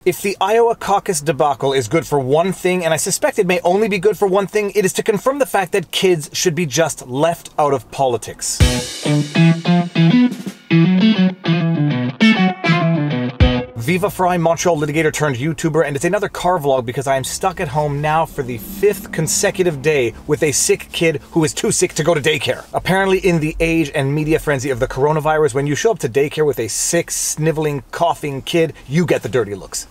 If the Iowa Caucus debacle is good for one thing, and I suspect it may only be good for one thing, it is to confirm the fact that kids should be just left out of politics. Viva Frei, Montreal litigator turned YouTuber, and it's another car vlog because I am stuck at home now for the 5th consecutive day with a sick kid who is too sick to go to daycare. Apparently in the age and media frenzy of the coronavirus, when you show up to daycare with a sick, sniveling, coughing kid, you get the dirty looks.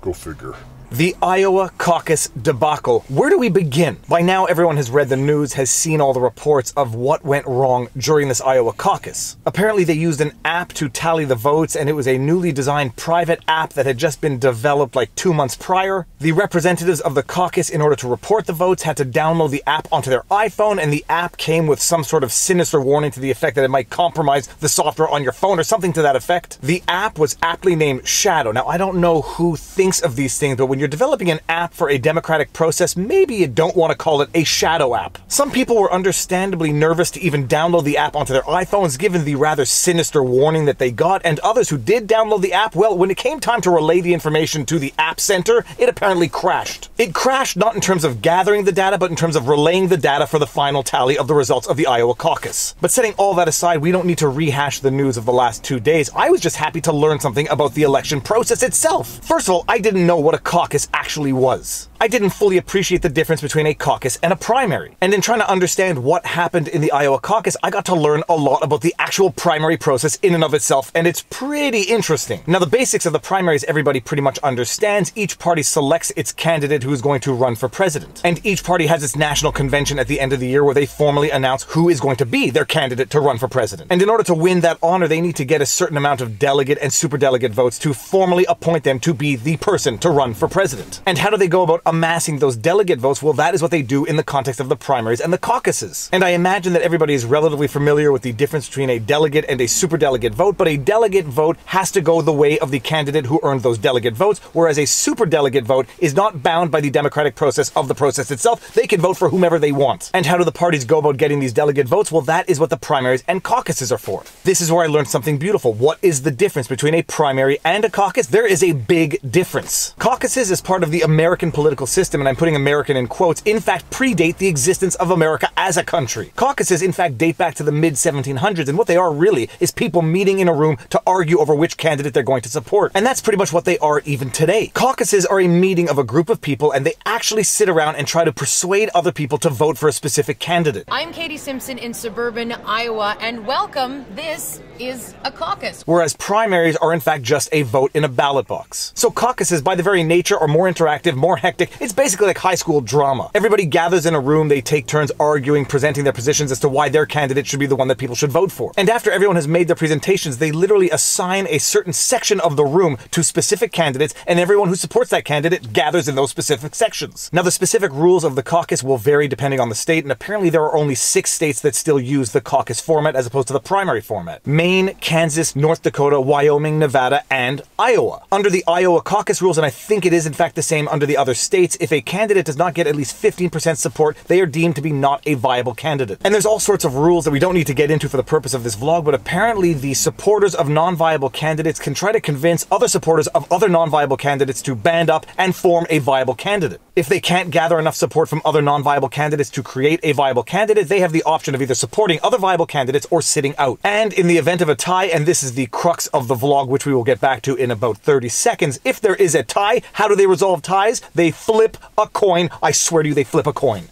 Go figure. The Iowa Caucus debacle. Where do we begin? By now, everyone has read the news, has seen all the reports of what went wrong during this Iowa caucus. Apparently, they used an app to tally the votes, and it was a newly designed private app that had just been developed like 2 months prior. The representatives of the caucus, in order to report the votes, had to download the app onto their iPhone, and the app came with some sort of sinister warning to the effect that it might compromise the software on your phone or something to that effect. The app was aptly named Shadow. Now, I don't know who thinks of these things, but when you're developing an app for a democratic process, maybe you don't want to call it a shadow app. Some people were understandably nervous to even download the app onto their iPhones given the rather sinister warning that they got, and others who did download the app, well, when it came time to relay the information to the app center, it apparently crashed. It crashed not in terms of gathering the data, but in terms of relaying the data for the final tally of the results of the Iowa caucus. But setting all that aside, we don't need to rehash the news of the last 2 days. I was just happy to learn something about the election process itself. First of all, I didn't know what a caucus actually was. I didn't fully appreciate the difference between a caucus and a primary. And in trying to understand what happened in the Iowa caucus, I got to learn a lot about the actual primary process in and of itself, and it's pretty interesting. Now, the basics of the primaries everybody pretty much understands. Each party selects its candidate who is going to run for president. And each party has its national convention at the end of the year where they formally announce who is going to be their candidate to run for president. And in order to win that honor, they need to get a certain amount of delegate and superdelegate votes to formally appoint them to be the person to run for president. And how do they go about amassing those delegate votes? Well, that is what they do in the context of the primaries and the caucuses. And I imagine that everybody is relatively familiar with the difference between a delegate and a superdelegate vote, but a delegate vote has to go the way of the candidate who earned those delegate votes, whereas a superdelegate vote is not bound by the democratic process of the process itself. They can vote for whomever they want. And how do the parties go about getting these delegate votes? Well, that is what the primaries and caucuses are for. This is where I learned something beautiful. What is the difference between a primary and a caucus? There is a big difference. Caucuses, as part of the American political system, and I'm putting American in quotes, in fact predate the existence of America as a country. Caucuses in fact date back to the mid-1700s, and what they are really is people meeting in a room to argue over which candidate they're going to support. And that's pretty much what they are even today. Caucuses are a meeting of a group of people, and they actually sit around and try to persuade other people to vote for a specific candidate. I'm Katie Simpson in suburban Iowa, and welcome. This is a caucus. Whereas primaries are in fact just a vote in a ballot box. So caucuses, by their very nature, are more interactive, more hectic. It's basically like high school drama. Everybody gathers in a room, they take turns arguing, presenting their positions as to why their candidate should be the one that people should vote for. And after everyone has made their presentations, they literally assign a certain section of the room to specific candidates, and everyone who supports that candidate gathers in those specific sections. Now, the specific rules of the caucus will vary depending on the state, and apparently there are only 6 states that still use the caucus format as opposed to the primary format. Maine, Kansas, North Dakota, Wyoming, Nevada, and Iowa. Under the Iowa caucus rules, and I think it is in fact the same under the other states, if a candidate does not get at least 15% support, they are deemed to be not a viable candidate. And there's all sorts of rules that we don't need to get into for the purpose of this vlog, but apparently the supporters of non-viable candidates can try to convince other supporters of other non-viable candidates to band up and form a viable candidate. If they can't gather enough support from other non-viable candidates to create a viable candidate, they have the option of either supporting other viable candidates or sitting out. And in the event of a tie, and this is the crux of the vlog, which we will get back to in about 30 seconds, if there is a tie, how do they resolve ties? They flip a coin. I swear to you, they flip a coin.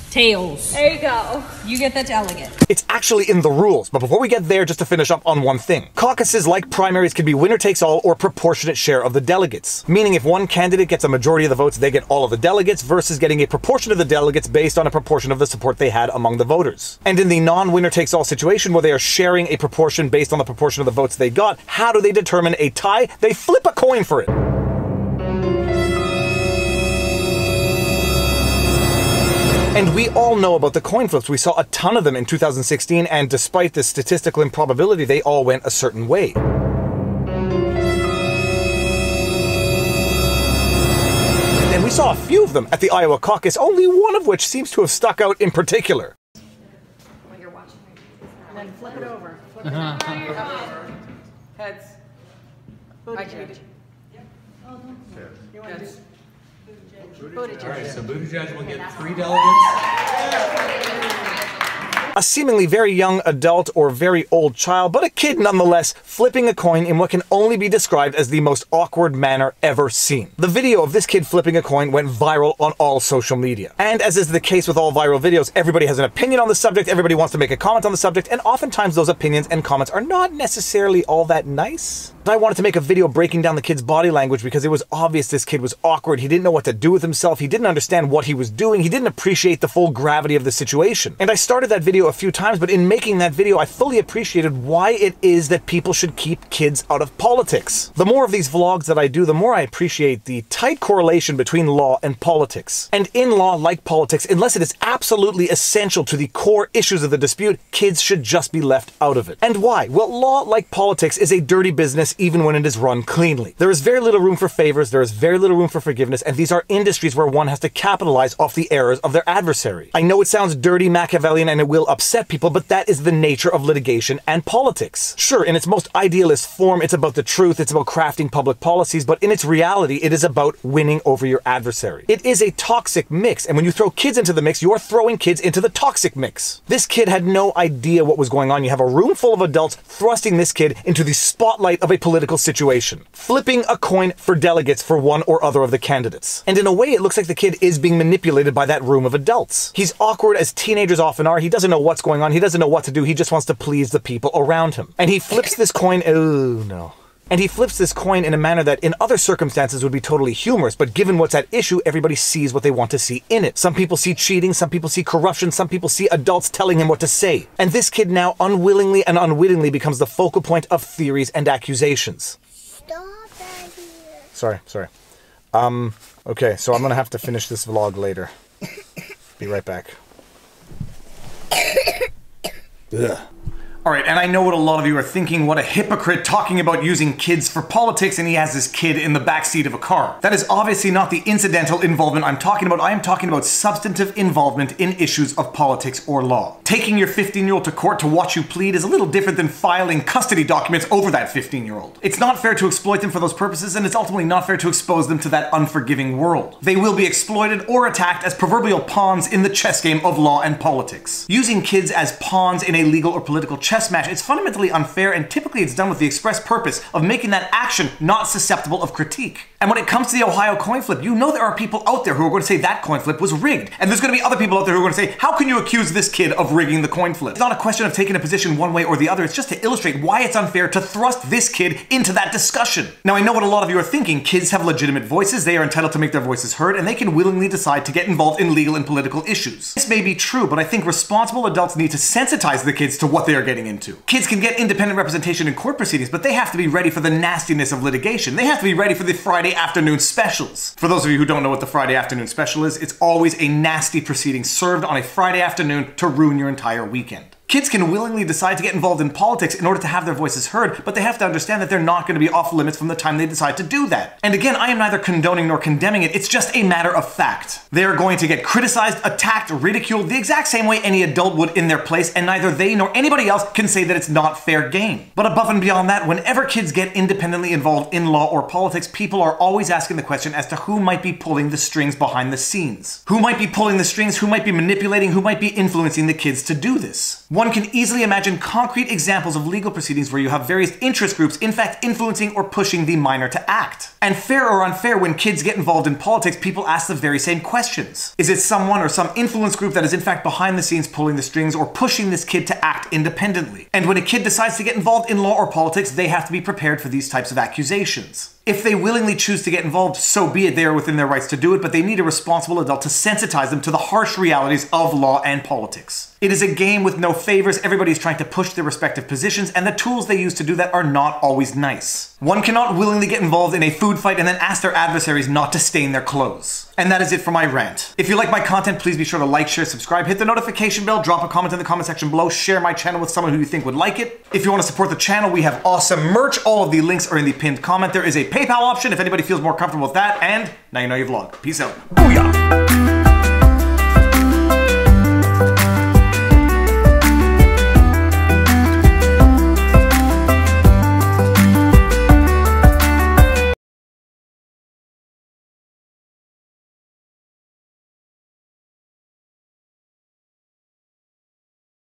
Tails. There you go. You get the delegate. It's actually in the rules, but before we get there, just to finish up on one thing. Caucuses, like primaries, can be winner takes all or proportionate share of the delegates. Meaning if one candidate gets a majority of the votes, they get all of the delegates, versus getting a proportion of the delegates based on a proportion of the support they had among the voters. And in the non-winner takes all situation, where they are sharing a proportion based on the proportion of the votes they got, how do they determine a tie? They flip a coin for it. And we all know about the coin flips. We saw a ton of them in 2016, and despite the statistical improbability, they all went a certain way. And we saw a few of them at the Iowa caucus, only one of which seems to have stuck out in particular. While you're watching, and then flip it over. Flip it over. Heads. Buttigieg. All right, so Buttigieg will get 3 delegates. A seemingly very young adult or very old child, but a kid nonetheless, flipping a coin in what can only be described as the most awkward manner ever seen. The video of this kid flipping a coin went viral on all social media. And as is the case with all viral videos, everybody has an opinion on the subject, everybody wants to make a comment on the subject, and oftentimes those opinions and comments are not necessarily all that nice. I wanted to make a video breaking down the kid's body language because it was obvious this kid was awkward, he didn't know what to do with himself, he didn't understand what he was doing, he didn't appreciate the full gravity of the situation. And I started that video a few times, but in making that video I fully appreciated why it is that people should keep kids out of politics. The more of these vlogs that I do, the more I appreciate the tight correlation between law and politics. And in law, like politics, unless it is absolutely essential to the core issues of the dispute, kids should just be left out of it. And why? Well, law, like politics, is a dirty business even when it is run cleanly. There is very little room for favors, there is very little room for forgiveness, and these are industries where one has to capitalize off the errors of their adversary. I know it sounds dirty, Machiavellian, and it will upset people, but that is the nature of litigation and politics. Sure, in its most idealist form, it's about the truth, it's about crafting public policies, but in its reality, it is about winning over your adversary. It is a toxic mix, and when you throw kids into the mix, you are throwing kids into the toxic mix. This kid had no idea what was going on. You have a room full of adults thrusting this kid into the spotlight of a political situation, flipping a coin for delegates for one or other of the candidates. And in a way, it looks like the kid is being manipulated by that room of adults. He's awkward, as teenagers often are. He doesn't know what's going on. He doesn't know what to do. He just wants to please the people around him. And he flips this coin. Oh no. And he flips this coin in a manner that in other circumstances would be totally humorous, but given what's at issue, everybody sees what they want to see in it. Some people see cheating, some people see corruption, some people see adults telling him what to say. And this kid now unwillingly and unwittingly becomes the focal point of theories and accusations. Stop that here. Sorry. Okay, so I'm gonna have to finish this vlog later. Be right back. Ugh. Alright, and I know what a lot of you are thinking, what a hypocrite talking about using kids for politics, and he has this kid in the backseat of a car. That is obviously not the incidental involvement I'm talking about. I am talking about substantive involvement in issues of politics or law. Taking your 15-year-old to court to watch you plead is a little different than filing custody documents over that 15-year-old. It's not fair to exploit them for those purposes, and it's ultimately not fair to expose them to that unforgiving world. They will be exploited or attacked as proverbial pawns in the chess game of law and politics. Using kids as pawns in a legal or political chess match, it's fundamentally unfair, and typically it's done with the express purpose of making that action not susceptible of critique. And when it comes to the Ohio coin flip, you know there are people out there who are going to say that coin flip was rigged. And there's going to be other people out there who are going to say, how can you accuse this kid of rigging the coin flip? It's not a question of taking a position one way or the other, it's just to illustrate why it's unfair to thrust this kid into that discussion. Now I know what a lot of you are thinking, kids have legitimate voices, they are entitled to make their voices heard, and they can willingly decide to get involved in legal and political issues. This may be true, but I think responsible adults need to sensitize the kids to what they are getting into. Kids can get independent representation in court proceedings, but they have to be ready for the nastiness of litigation. They have to be ready for the Friday afternoon specials. For those of you who don't know what the Friday afternoon special is, it's always a nasty proceeding served on a Friday afternoon to ruin your entire weekend. Kids can willingly decide to get involved in politics in order to have their voices heard, but they have to understand that they're not going to be off limits from the time they decide to do that. And again, I am neither condoning nor condemning it, it's just a matter of fact. They are going to get criticized, attacked, ridiculed the exact same way any adult would in their place, and neither they nor anybody else can say that it's not fair game. But above and beyond that, whenever kids get independently involved in law or politics, people are always asking the question as to who might be pulling the strings behind the scenes. Who might be pulling the strings, who might be manipulating, who might be influencing the kids to do this. One can easily imagine concrete examples of legal proceedings where you have various interest groups in fact influencing or pushing the minor to act. And fair or unfair, when kids get involved in politics, people ask the very same questions. Is it someone or some influence group that is in fact behind the scenes pulling the strings or pushing this kid to act independently? And when a kid decides to get involved in law or politics, they have to be prepared for these types of accusations. If they willingly choose to get involved, so be it, they are within their rights to do it, but they need a responsible adult to sensitize them to the harsh realities of law and politics. It is a game with no favors, everybody is trying to push their respective positions, and the tools they use to do that are not always nice. One cannot willingly get involved in a food fight and then ask their adversaries not to stain their clothes. And that is it for my rant. If you like my content, please be sure to like, share, subscribe, hit the notification bell, drop a comment in the comment section below, share my channel with someone who you think would like it. If you want to support the channel, we have awesome merch. All of the links are in the pinned comment. There is a PayPal option if anybody feels more comfortable with that, and now you know your vlog. Peace out. Booyah!